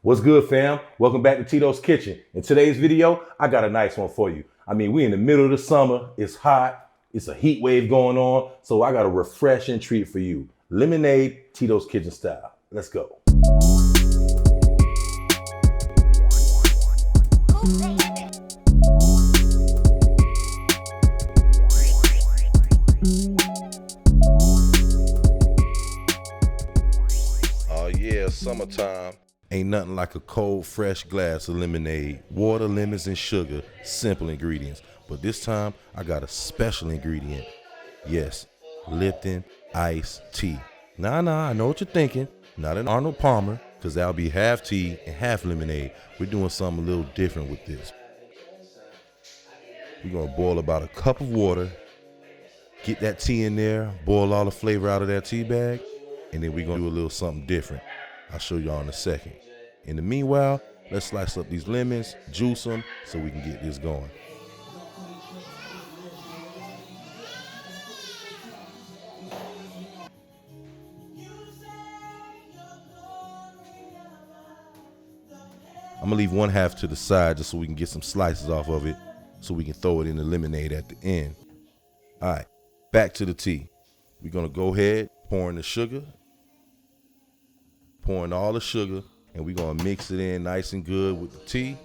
What's good, fam? Welcome back to Tito's Kitchen. In today's video, I got a nice one for you. I mean, we in the middle of the summer. It's hot. It's a heat wave going on. So I got a refreshing treat for you. Lemonade, Tito's Kitchen style. Let's go. Oh yeah, summertime. Ain't nothing like a cold, fresh glass of lemonade. Water, lemons, and sugar. Simple ingredients. But this time, I got a special ingredient. Yes, Lipton iced tea. Nah, I know what you're thinking. Not an Arnold Palmer, because that'll be half tea and half lemonade. We're doing something a little different with this. We're going to boil about a cup of water. Get that tea in there. Boil all the flavor out of that tea bag. And then we're going to do a little something different. I'll show y'all in a second. In the meanwhile, let's slice up these lemons, juice them, so we can get this going. I'm gonna leave one half to the side just so we can get some slices off of it, so we can throw it in the lemonade at the end. All right, back to the tea. We're gonna go ahead, pouring the sugar. Pouring all the sugar, and we're gonna mix it in nice and good with the tea.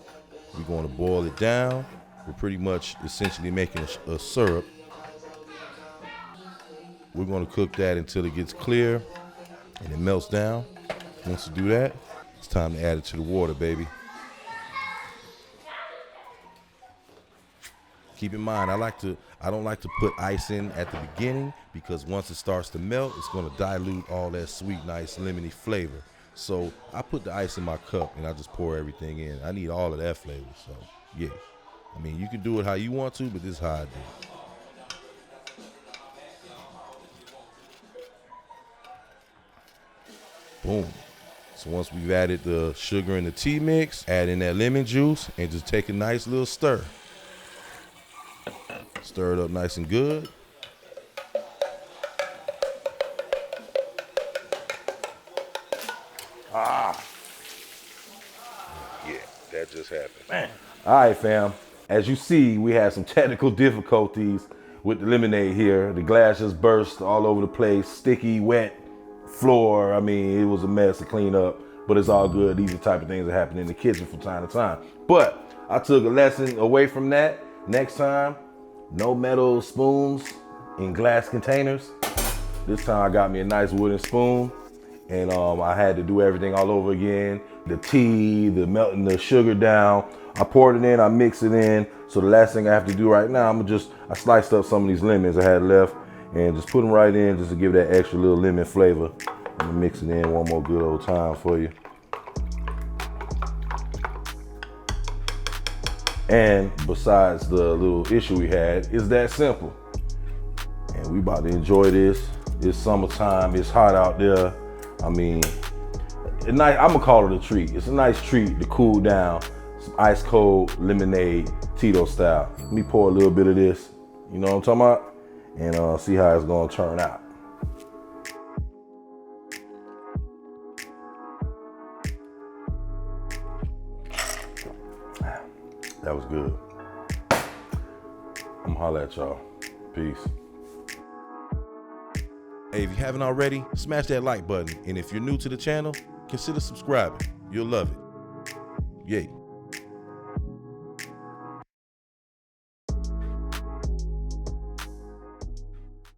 We're gonna boil it down. We're pretty much essentially making a syrup. We're gonna cook that until it gets clear and it melts down. Once you do that, it's time to add it to the water, baby. Keep in mind, I don't like to put ice in at the beginning, because once it starts to melt, it's gonna dilute all that sweet, nice, lemony flavor. So I put the ice in my cup and I just pour everything in. I need all of that flavor, so yeah. I mean, you can do it how you want to, but this is how I do it. Boom. So once we've added the sugar and the tea mix, add in that lemon juice and just take a nice little stir. Stir it up nice and good. Yeah, that just happened. Man. All right, fam. As you see, we had some technical difficulties with the lemonade here. The glass just burst all over the place, sticky, wet floor. I mean, it was a mess to clean up, but it's all good. These are the type of things that happen in the kitchen from time to time. But I took a lesson away from that. Next time, no metal spoons in glass containers. This time I got me a nice wooden spoon, and I had to do everything all over again. The tea, the melting the sugar down. I poured it in, I mixed it in. So the last thing I have to do right now, I sliced up some of these lemons I had left and just put them right in just to give that extra little lemon flavor. I'm gonna mix it in one more good old time for you. And besides the little issue we had, it's that simple. And we about to enjoy this. It's summertime, it's hot out there. I mean, I'm gonna call it a treat. It's a nice treat to cool down. Some ice cold lemonade, Tito style. Let me pour a little bit of this, you know what I'm talking about? And see how it's gonna turn out. That was good. I'm gonna holler at y'all. Peace. Hey, if you haven't already, smash that like button. And if you're new to the channel, consider subscribing. You'll love it. Yay.